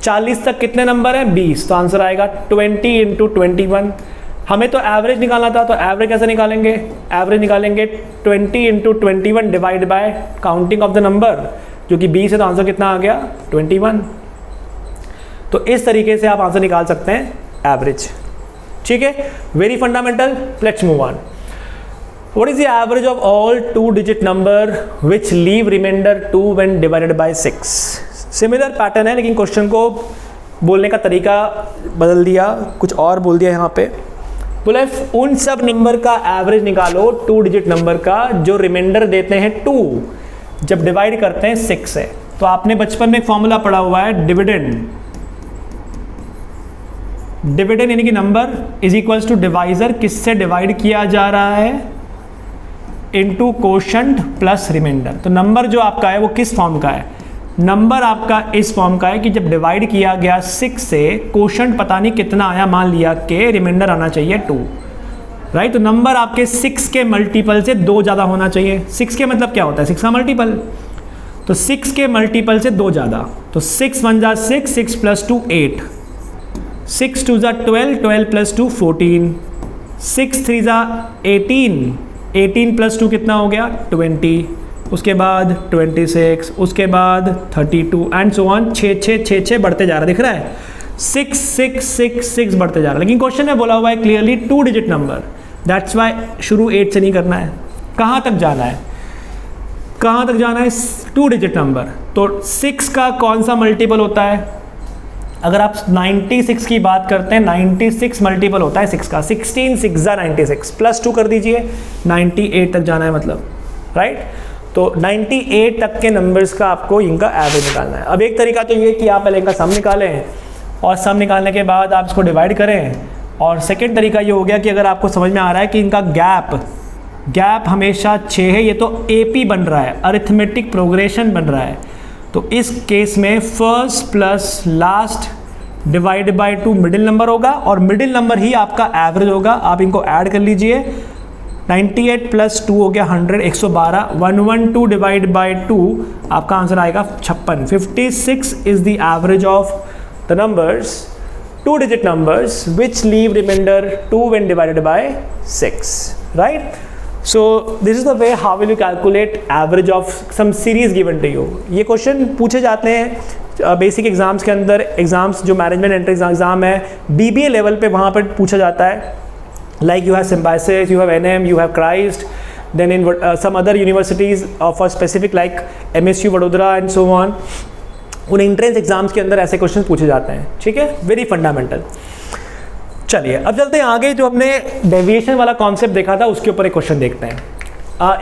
40 तक कितने नंबर हैं? 20। तो आंसर आएगा 20 इंटू 21। हमें तो एवरेज निकालना था, तो एवरेज कैसे निकालेंगे? एवरेज निकालेंगे 20 into 21 divide by counting of the number, जो कि 20 है, तो आंसर कितना आ गया? 21। तो इस तरीके से आप आंसर निकाल सकते हैं एवरेज। ठीक है, very fundamental. Let's move on. What is the average of all 2 digit number which leave remainder 2 when divided by 6? Similar pattern है, लेकिन क्वेश्चन को बोलने का तरीका बदल दिया, कुछ और बोल दिया यहाँ पे। बोला उन सब नंबर का एवरेज निकालो 2 डिजिट नंबर का जो रिमाइंडर देते हैं 2 जब डिवाइड करते हैं 6 से। तो आपने बचपन में एक फॉर्मूला पढ़ा हुआ है, डिविडेंड। डिविडेंड यानी कि number is equals to divisor, किससे डिवाइड किया जा रहा है? Into quotient plus remainder. तो नंबर जो आपका है वो किस फॉर्म का है? नंबर आपका इस फॉर्म का है कि जब डिवाइड किया गया 6 से, कोशेंट पता नहीं कितना आया, मान लिया कि रिमाइंडर आना चाहिए 2, राइट। तो नंबर आपके 6 के मल्टीपल से 2 ज़्यादा होना चाहिए। 6 के मतलब क्या होता है? 6 का मल्टीपल। तो 6 के मल्टीपल से 2 ज़्यादा। तो 6 1 जा 6, 6 प्लस 2 8, 6 2 जा 12, 12 प्लस 2 14, 6 3 जा 18, 18 प्लस 2 कितना हो गया? 20, उसके बाद 26, उसके बाद 32 एंड सो ऑन। 6 6 6 6 बढ़ते जा रहा है, दिख रहा है? 6 6 6 6 बढ़ते जा रहा है। लेकिन क्वेश्चन में बोला हुआ है clearly 2 digit number, that's why शुरू 8 से नहीं करना है। कहाँ तक जाना है? कहाँ तक जाना है? 2 डिजिट नंबर। तो 6 का कौन सा मल्टीपल होता है? अगर आप 96 की बात करते हैं, 96 मल्टीपल होता है 6 का। 16 6 जा 96, प्लस 2 कर दीजिए, 98 तक जाना है मतलब, राइट। तो 98 तक के नंबर्स का आपको इनका एवरेज निकालना है। अब एक तरीका तो ये कि आप पहले इनका सम निकालें और सम निकालने के बाद आप इसको डिवाइड करें। और सेकेंड तरीका ये हो गया कि अगर आपको समझ में आ रहा है कि इनका गैप हमेशा 6 है, ये तो AP बन रहा है, अरिथमेटिक प्रोग्रेशन बन रहा है, तो इस केस में first plus last divide by 2 middle number होगा और मिडिल नंबर ही आपका एवरेज होगा। आप इनको ऐड कर लीजिए, 98 प्लस 2 हो गया 100, 112, 112 डिवाइड बाय 2 आपका आंसर आएगा 56। 56 is the average of the numbers 2 digit numbers which leave remainder 2 when divided by 6, right? So this is the way how will you calculate average of some series given to you. ये question पूछे जाते हैं basic exams के अंदर, exams जो management entrance exam है BBA level पे, वहाँ पर पूछा जाता है। Like you have Symbiosis, you have NM, you have Christ, then in some other universities for specific like MSU Vadodara and so on, उन एंट्रेंस एग्जाम्स के अंदर ऐसे क्वेश्चन पूछे जाते हैं। ठीक है, वेरी फंडामेंटल। चलिए अब चलते हैं आगे। जो हमने डेविएशन वाला कॉन्सेप्ट देखा था उसके ऊपर एक क्वेश्चन देखते हैं।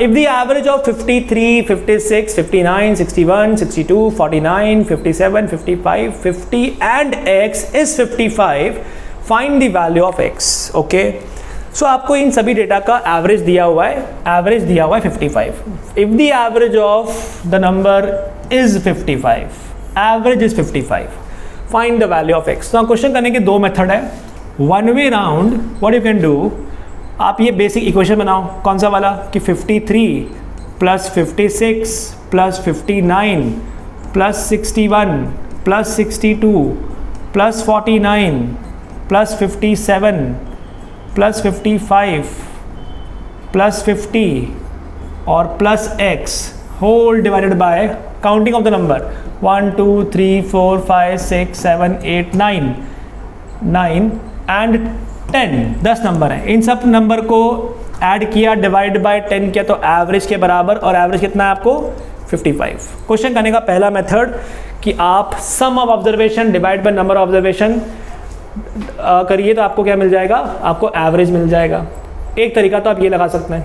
If the average of 53, 56, 59, 61, 62, 49, 57, 55, 50 and x is 55, find the value of x। Okay, so आपको इन सभी डेटा का एवरेज दिया हुआ है, 55। If the average of the number is 55, average is 55, find the value of x। तो क्वेश्चन करने के दो मेथड है। One way round, what you can do, आप ये बेसिक इक्वेशन बनाओ। कौन सा वाला कि 53 plus 56 plus 59 plus 61 plus 62 plus 49 plus 57 plus 55 plus 50 और plus x whole divided by counting of the number 1 2 3 4 5 6 7 8 9 and 10 number हैं। इन सब नंबर को ऐड किया, डिवाइड बाय 10 किया, तो एवरेज के बराबर, और एवरेज कितना है आपको 55। क्वेश्चन करने का पहला मेथड कि आप sum of observation divide by number of observation करिए तो आपको क्या मिल जाएगा, आपको एवरेज मिल जाएगा। एक तरीका तो आप ये लगा सकते हैं,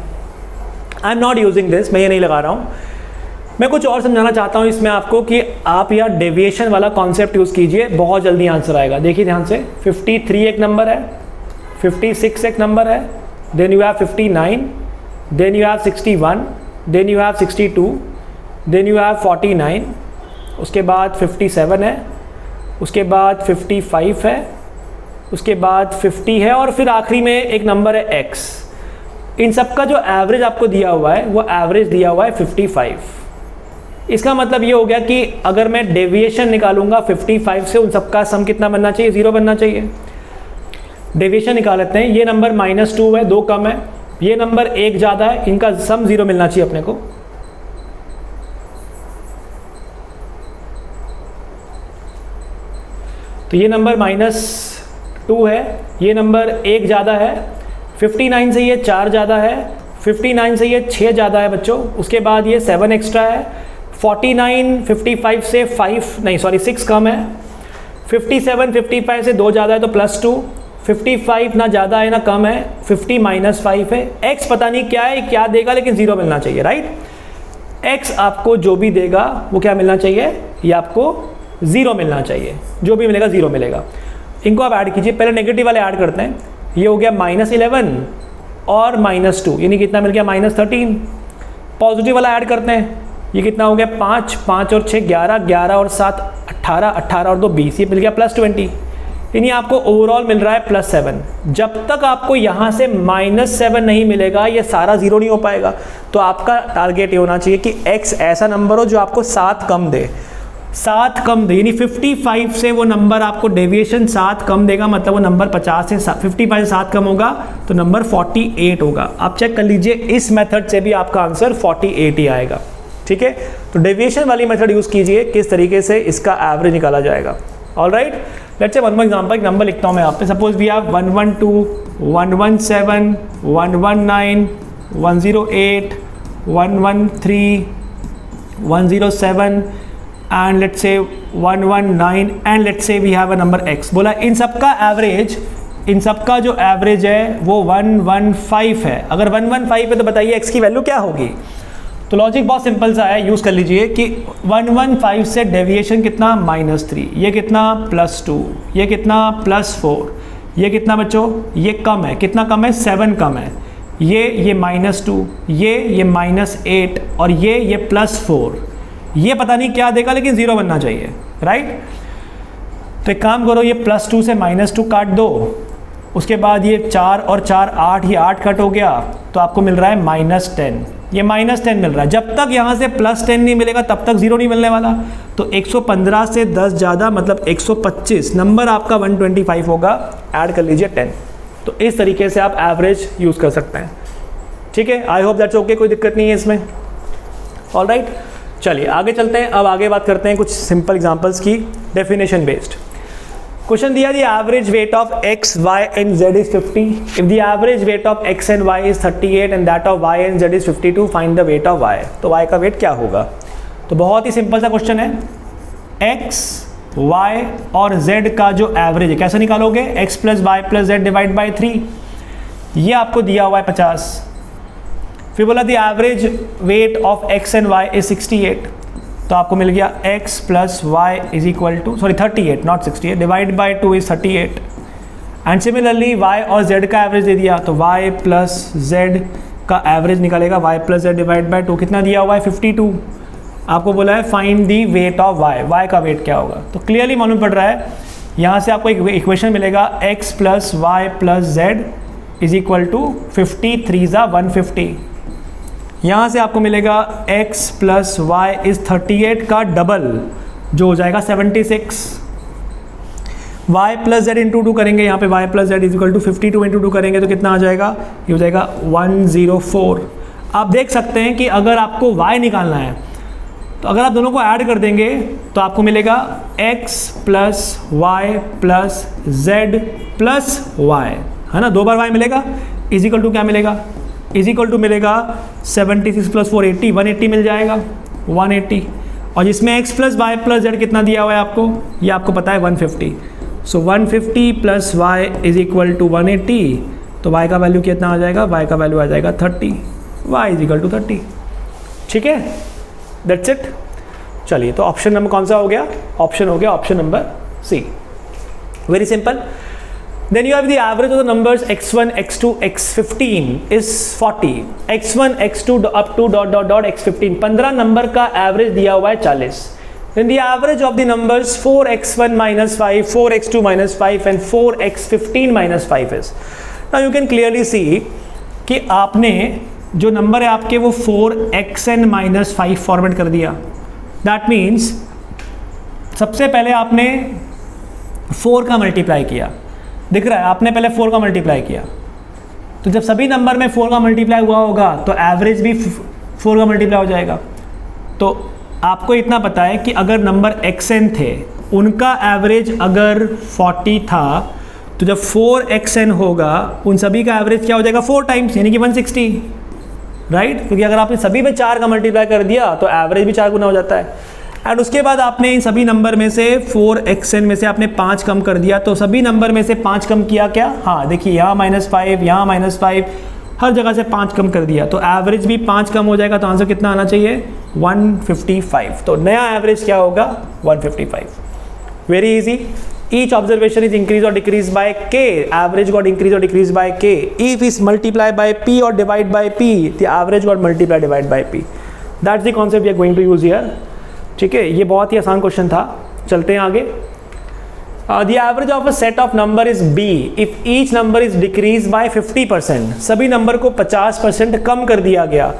आई एम नॉट यूजिंग दिस, मैं ये नहीं लगा रहा हूँ, मैं कुछ और समझाना चाहता हूँ इसमें आपको कि आप या डेविएशन वाला कॉन्सेप्ट यूज़ कीजिए, बहुत जल्दी आंसर आएगा। देखिए ध्यान से, 53 एक नंबर है, 56 एक नंबर है, then you have 59, then you have 61, then you have 62, then you have 49, उसके बाद 57 है, उसके बाद 55 है, उसके बाद 50 है, और फिर आखिरी में एक नंबर है x। इन सब का जो एवरेज आपको दिया हुआ है वो एवरेज दिया हुआ है 55। इसका मतलब ये हो गया कि अगर मैं डेविएशन निकालूंगा 55 से, उन सब का सम कितना बनना चाहिए, 0 बनना चाहिए। डेविएशन निकाल लेते हैं, ये नंबर -2 है, 2 कम है, ये नंबर 1 ज़्यादा है, इनका सम 0 मिलना चाहिए अपने को। तो ये नंबर -2 है, ये नंबर 1 ज़्यादा है, 59 से ये 4 ज़्यादा है, 59 से ये 6 ज़्यादा है बच्चों, उसके बाद ये 7 एक्स्ट्रा है, 49 55 से 6 कम है, 57 55 से 2 ज़्यादा है तो +2, 55 ना ज़्यादा है ना कम है, 50 -5 है, x पता नहीं क्या है, क्या देगा, लेकिन 0 मिलना चाहिए, राइट। x आपको जो भी देगा वो क्या मिलना चाहिए, ये आपको 0 मिलना चाहिए, जो भी मिलेगा 0 मिलेगा। इनको आप ऐड कीजिए, पहले नेगेटिव वाले ऐड करते हैं, ये हो गया -11 और -2, यानी कितना मिल गया -13। पॉजिटिव वाला ऐड करते हैं, ये कितना हो गया 5 5 और 6 11, 11 और 7 18, 18 और 2 20, ये मिल गया +20, यानी आपको ओवरऑल मिल रहा है +7। जब तक आपको यहाँ से -7 नहीं मिलेगा ये सारा 0 नहीं हो पाएगा। तो आपका टारगेट ये होना चाहिए कि x ऐसा नंबर हो जो आपको 7 कम दे, 7 कम दे, यानी 55 से वो नंबर आपको डेविएशन 7 कम देगा, मतलब वो नंबर 50 से 55 से 7 कम होगा तो नंबर 48 होगा। आप चेक कर लीजिए, इस मेथड से भी आपका आंसर 48 ही आएगा, ठीक है। तो डेविएशन वाली मेथड यूज़ कीजिए, किस तरीके से इसका एवरेज निकाला जाएगा। Alright, let's say one more example, एक नंबर लिखता हूँ मैं यहाँ पे, suppose we have 112 117 119 108 113 107 and let's say 119 and let's say we have a number x। बोला इन सब का एवरेज, इन सब का जो एवरेज है वो 115 है। अगर 115 है तो बताइए x की वैल्यू क्या होगी। तो लॉजिक बहुत सिंपल सा है, यूज़ कर लीजिए कि 115 से डेविएशन कितना -3, ये कितना +2, ये कितना +4, ये कितना बच्चों, ये कम है, कितना कम है 7 कम है, ये -2, ये -8 और ये +4, ये पता नहीं क्या देगा लेकिन 0 बनना चाहिए, राइट। तो एक काम करो, ये +2 से -2 काट दो, उसके बाद ये 4 और 4 8, ये 8 कट हो गया तो आपको मिल रहा है -10, ये -10 मिल रहा है। जब तक यहाँ से +10 नहीं मिलेगा तब तक 0 नहीं मिलने वाला। तो 115 से 10 ज़्यादा मतलब 125, नंबर आपका 125 होगा, ऐड कर लीजिए 10। तो इस तरीके से आप एवरेज यूज़ कर सकते हैं, ठीक है। आई होप दैट्स ओके, कोई दिक्कत नहीं है इसमें। ऑलराइट, चलिए आगे चलते हैं। अब आगे बात करते हैं कुछ सिंपल एग्जांपल्स की, डेफिनेशन बेस्ड। क्वेश्चन दिया, the average weight of x, y and z is 50 if the average weight of x and y is 38 and that of y and z is 52, find the weight of y। तो y का wait क्या होगा। तो बहुत ही simple सा question है, x, y और z का जो एवरेज है कैसे निकालोगे, x + y + z divide by 3, ये आपको दिया हुआ है 50। फिर बोला the average weight of x and y is 68, तो आपको मिल गया x + y is equal to 38 not 68 divide by 2 is 38। And similarly y और z का एवरेज दे दिया, तो y + z का एवरेज निकलेगा, y + z डिवाइड बाई 2 कितना दिया हुआ है 52। आपको बोला है find the weight of y का वेट क्या होगा। तो क्लियरली मालूम पड़ रहा है, यहाँ से आपको एक इक्वेशन मिलेगा x + y + z is equal to 53 = 150। यहाँ से आपको मिलेगा x + y इज 38 का डबल जो हो जाएगा 76। y प्लस जेड इंटू 2 करेंगे, यहाँ पे y plus z is equal to 52 into 2 करेंगे तो कितना आ जाएगा, ये हो जाएगा 104। आप देख सकते हैं कि अगर आपको y निकालना है तो अगर आप दोनों को ऐड कर देंगे तो आपको मिलेगा x plus y plus z plus y, है ना, 2 बार y मिलेगा, इज इक्वल टू क्या मिलेगा, इज इक्वल टू मिलेगा 76 प्लस 4 80, 180 मिल जाएगा, 180। और जिसमें x plus y plus z कितना दिया हुआ है आपको, ये आपको पता है 150। So 150 plus y is equal to 180, तो y का वैल्यू कितना आ जाएगा, y का वैल्यू आ जाएगा 30, y इज इक्वल टू 30। ठीक है, दैट्स इट। चलिए, तो ऑप्शन नंबर कौन सा हो गया, ऑप्शन हो गया option number C, very simple. Then you have the average of the numbers x1, x2, x15 is 40, x1, x2 up to dot dot dot x15, 15 number का average दिया हुआ है 40। Then the average of the numbers 4x1 minus 5, 4x2 minus 5 and 4x15 minus 5 is. Now you can clearly see कि आपने जो number है आपके वो 4xn minus 5 फॉर्मेट कर दिया। That means सबसे पहले आपने 4 का मल्टीप्लाई किया, दिख रहा है, आपने पहले 4 का मल्टीप्लाई किया, तो जब सभी नंबर में 4 का मल्टीप्लाई हुआ होगा तो एवरेज भी 4 का मल्टीप्लाई हो जाएगा। तो आपको इतना पता है कि अगर नंबर xn थे, उनका एवरेज अगर 40 था, तो जब 4xn होगा उन सभी का एवरेज क्या हो जाएगा, 4 टाइम्स, यानी कि 160, राइट, क्योंकि अगर आपने सभी में 4 का मल्टीप्लाई कर दिया तो एवरेज भी 4 गुना हो जाता है। एंड उसके बाद आपने इन सभी नंबर में से 4xn में से आपने 5 कम कर दिया, तो सभी नंबर में से 5 कम किया क्या, हाँ देखिए यहाँ -5, यहाँ -5, हर जगह से 5 कम कर दिया, तो एवरेज भी 5 कम हो जाएगा। तो आंसर कितना आना चाहिए, 155। तो नया एवरेज क्या होगा, 155। Very easy. Each observation is increase or decrease by k, average got increase or decrease by k। If is multiply by p or divide by p, the average got multiply divide by p। That's the concept we are going to use here. ठीक है, ये बहुत ही आसान question था। चलते हैं आगे। The average of a set of number is b if each number is decrease by 50%, सभी नंबर को 50% कम कर दिया गया।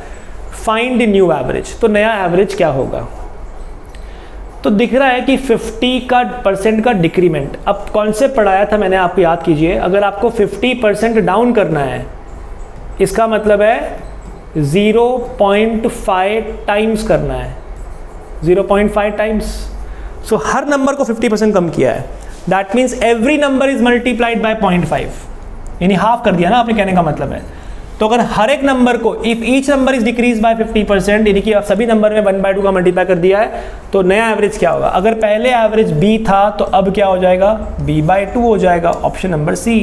फाइंड द न्यू एवरेज, तो नया एवरेज क्या होगा। तो दिख रहा है कि 50% का डिक्रीमेंट। अब कॉन्सेप्ट पढ़ाया था मैंने, आपको याद कीजिए, अगर आपको 50% डाउन करना है, इसका मतलब है 0.5 टाइम्स करना है, 0.5 टाइम्स। सो हर नंबर को 50% कम किया है। That means every number is multiplied by 0.5, यानी हाफ कर दिया ना आपने, कहने का मतलब है। तो अगर हर एक नंबर को, if each number is decrease by 50%, यानी कि आप सभी नंबर में 1/2 का मल्टीप्लाई कर दिया है, तो नया एवरेज क्या होगा। अगर पहले एवरेज b था तो अब क्या हो जाएगा, b/2 हो जाएगा। Option number C.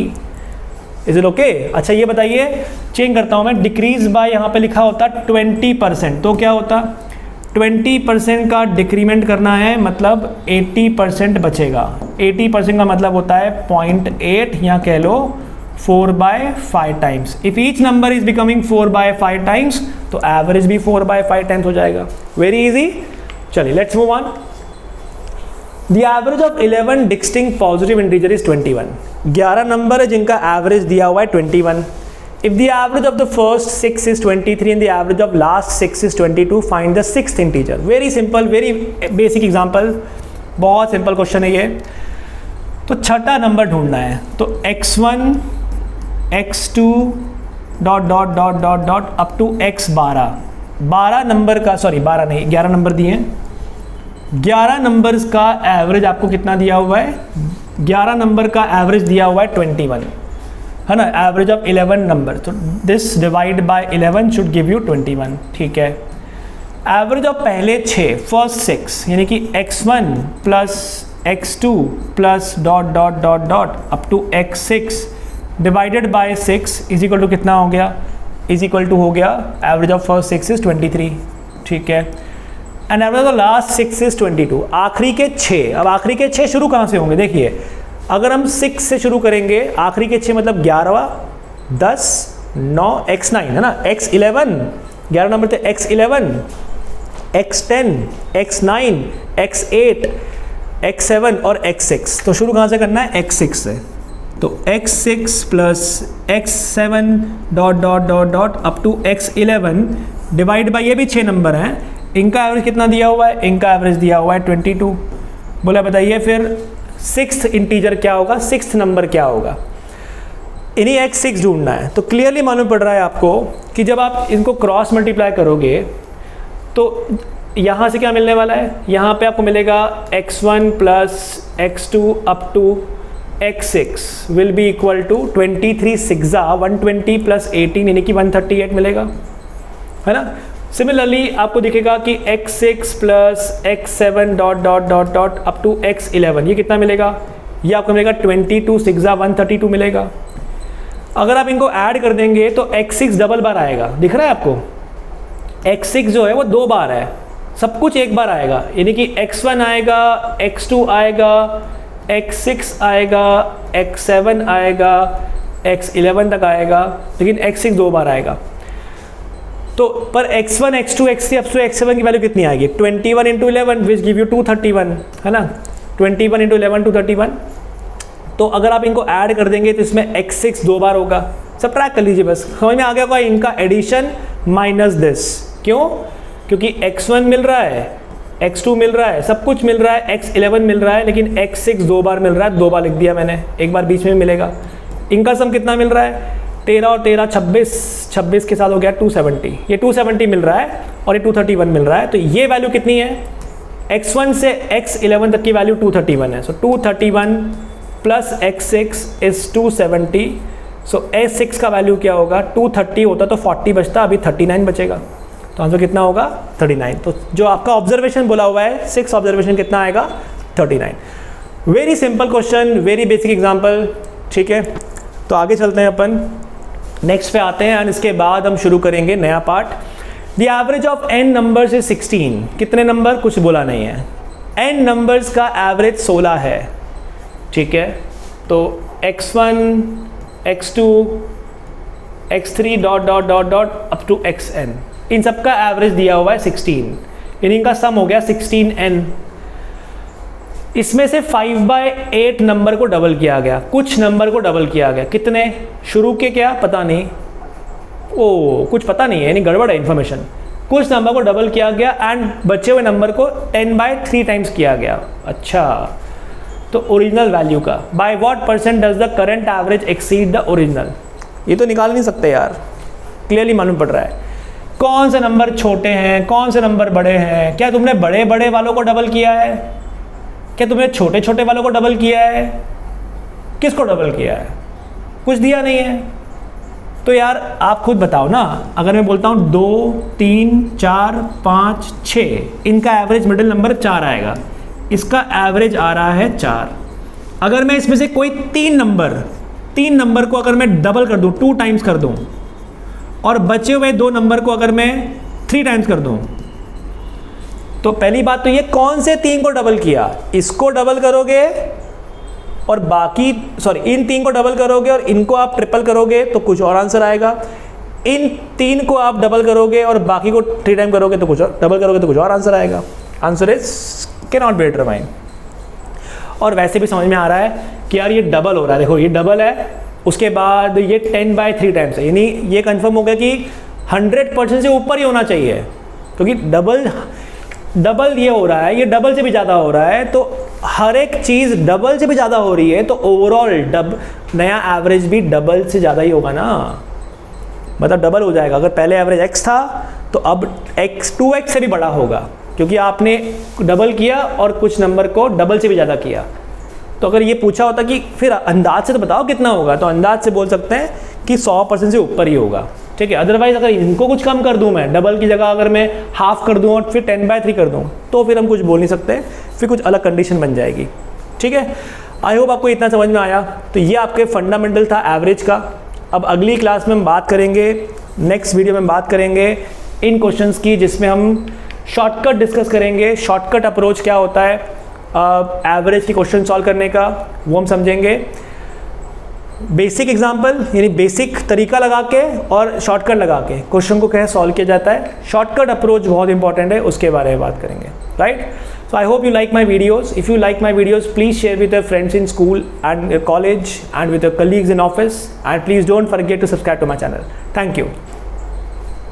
Is it okay. अच्छा ये बताइए, चेंज करता हूं मैं, डिक्रीज बाय यहाँ पे लिखा होता 20%, तो क्या होता, 20% का डिक्रीमेंट करना है, मतलब 80% बचेगा। 80% का मतलब होता है 0.8, या कह लो 4/5 times. If each number is becoming 4/5 times, तो एवरेज भी 4/5 टाइम्स हो जाएगा। Very easy. चलिए let's move on. The average of 11 distinct positive integer is 21। 11 number है जिनका एवरेज दिया हुआ है 21। If the average of the first 6 is 23 and the average of last 6 is 22, find the sixth integer. Very simple, very basic example. बहुत simple question है ये। तो छठा नंबर ढूंढना है, तो x1, x2 dot dot dot dot dot up to x12। 12 number का, sorry 12 नहीं, 11 नंबर दिए हैं। 11 नंबर्स का एवरेज आपको कितना दिया हुआ है, 11 नंबर का एवरेज दिया हुआ है 21, है ना। एवरेज ऑफ 11 नंबर, तो this divide bye 11 should give you 21। ठीक है। एवरेज ऑफ पहले 6, फर्स्ट 6, यानी कि x1 plus x2 plus dot dot dot dot up to x6 divided by 6 is equal to कितना हो गया, इज इक्वल टू हो गया एवरेज ऑफ फर्स्ट 6 इज 23। ठीक है। And average of last 6 is 22। आखिरी के 6, अब आखिरी के 6 शुरू कहाँ से होंगे, देखिए अगर हम 6 से शुरू करेंगे, आखिरी के 6 मतलब 11, 10, 9, x9 है ना, x11, 11 नंबर थे, x11, x10, x9, x8, x7 और x6। तो शुरू कहाँ से करना है, x6 से। तो x6 plus x7 dot dot dot dot up to x11 divide by, ये भी 6 नंबर हैं, इनका एवरेज कितना दिया हुआ है, इनका एवरेज दिया हुआ है 22। बोला बताइए फिर सिक्स्थ इंटीजर क्या होगा, सिक्स्थ नंबर क्या होगा, इन्हीं x6 ढूंढना है। तो क्लियरली मालूम पड़ रहा है आपको कि जब आप इनको क्रॉस मल्टीप्लाई करोगे तो यहाँ से क्या मिलने वाला है, यहाँ पे आपको मिलेगा x1 plus x2 up to x6 will be equal to 23 सिक्सा 120 प्लस 18 यानी कि 138 मिलेगा, है ना। सिमिलरली आपको दिखेगा कि x6 plus x7 dot dot dot dot up to x11 ये कितना मिलेगा, ये आपको मिलेगा 22 सिक्सा 132 मिलेगा। अगर आप इनको ऐड कर देंगे तो x6 डबल बार आएगा, दिख रहा है आपको, x6 जो है वो 2 बार है, सब कुछ एक बार आएगा, यानी कि x1 आएगा, x2 आएगा, x6 आएगा, x7 आएगा, x11 तक आएगा, लेकिन x6 2 बार आएगा। तो पर x1, x2, x3 up to x7 की वैल्यू कितनी आएगी, 21 इंटू 11 विच गिव यू 231, है ना, 21 इंटू 11 231। तो अगर आप इनको ऐड कर देंगे तो इसमें x6 2 बार होगा, सब ट्रैक कर लीजिए, बस समझ में आ गया होगा इनका एडिशन माइनस दिस। क्यों, क्योंकि x1 मिल रहा है, x2 मिल रहा है, सब कुछ मिल रहा है, x11 मिल रहा है, लेकिन x6 2 बार मिल रहा है, 2 बार लिख दिया मैंने, एक बार बीच में मिलेगा। इनका सम कितना मिल रहा है, 13 और 13 26, 26 के साथ हो गया 270, ये 270 मिल रहा है और ये 231 मिल रहा है। तो ये वैल्यू कितनी है, x1 से x11 तक की वैल्यू 231 है, सो 231 plus x6 is 270, so s6 का वैल्यू क्या होगा, 230 होता तो 40 बचता, अभी 39 बचेगा, तो आंसर कितना होगा 39। तो जो आपका ऑब्जर्वेशन बोला हुआ है 6 ऑब्जर्वेशन कितना आएगा 39। Very simple question, very basic example, ठीक है। तो आगे चलते हैं अपन, नेक्स्ट पे आते हैं, और इसके बाद हम शुरू करेंगे नया part. The average of n numbers is 16, कितने नंबर, कुछ बोला नहीं है, n नंबर्स का एवरेज 16 है, ठीक है। तो x1, x2, x3 dot dot dot dot up to xn, इन सब का एवरेज दिया हुआ है 16, इनका सम हो गया 16n। इसमें से 5/8 नंबर को डबल किया गया, कुछ नंबर को डबल किया गया, कितने, शुरू के क्या पता नहीं, ओ कुछ पता नहीं है, यानी गड़बड़ है इन्फॉर्मेशन, कुछ नंबर को डबल किया गया एंड बचे हुए नंबर को 10/3 टाइम्स किया गया। अच्छा, तो ओरिजिनल वैल्यू का by what percent does the current average exceed the original, ये तो निकाल नहीं सकते यार, क्लियरली मालूम पड़ रहा है कौन से नंबर छोटे हैं कौन से नंबर बड़े हैं। क्या तुमने बड़े बड़े वालों को डबल किया है, क्या तुमने छोटे छोटे वालों को डबल किया है, किसको डबल किया है, कुछ दिया नहीं है। तो यार आप खुद बताओ ना, अगर मैं बोलता हूँ 2, 3, 4, 5, 6, इनका एवरेज मिडिल नंबर 4 आएगा, इसका एवरेज आ रहा है 4। अगर मैं इसमें से कोई 3 नंबर को अगर मैं डबल कर दूँ, 2 टाइम्स कर दूँ, और बचे हुए 2 नंबर को अगर मैं 3 टाइम्स कर दूँ, तो पहली बात तो ये कौन से 3 को डबल किया, इसको डबल करोगे और बाकी इन 3 को डबल करोगे और इनको आप ट्रिपल करोगे तो कुछ और आंसर आएगा, इन 3 को आप डबल करोगे और बाकी को 3 टाइम करोगे तो कुछ और डबल करोगे तो कुछ और आंसर आएगा। Answer is can not be determined. और वैसे भी समझ में आ रहा है कि यार ये डबल हो रहा है, देखो ये डबल है, उसके बाद ये 10/3 टाइम्स है, यानी ये कंफर्म हो गया कि 100% से ऊपर ही होना चाहिए, क्योंकि डबल ये हो रहा है, ये डबल से भी ज़्यादा हो रहा है, तो हर एक चीज़ डबल से भी ज़्यादा हो रही है, तो ओवरऑल नया एवरेज भी डबल से ज़्यादा ही होगा ना, मतलब डबल हो जाएगा। अगर पहले एवरेज x था तो अब x 2x से भी बड़ा होगा, क्योंकि आपने डबल किया और कुछ नंबर को डबल से भी ज़्यादा किया। तो अगर ये पूछा होता कि फिर अंदाज से तो बताओ कितना होगा, तो अंदाज से बोल सकते हैं कि 100% से ऊपर ही होगा, ठीक है। अदरवाइज अगर इनको कुछ कम कर दूं मैं, डबल की जगह अगर मैं हाफ कर दूं और फिर 10/3 कर दूं, तो फिर हम कुछ बोल नहीं सकते, फिर कुछ अलग कंडीशन बन जाएगी, ठीक है। आई होप आपको इतना समझ में आया। तो ये आपके फंडामेंटल था एवरेज का। अब अगली क्लास में हम बात करेंगे, नेक्स्ट वीडियो में हम बात करेंगे इन क्वेश्चंस की, जिसमें हम शॉर्टकट डिस्कस करेंगे, शॉर्टकट अप्रोच क्या होता है एवरेज की क्वेश्चन सॉल्व करने का, वो हम समझेंगे। बेसिक एग्जाम्पल यानी बेसिक तरीका लगा के और शॉर्टकट लगा के क्वेश्चन को कैसे सॉल्व किया जाता है, शॉर्टकट अप्रोच बहुत इंपॉर्टेंट है, उसके बारे में बात करेंगे, right. So I hope you like my videos. If you like my videos, please share with your friends in school and college and with your colleagues in office, and please don't forget to subscribe to my channel. Thank you.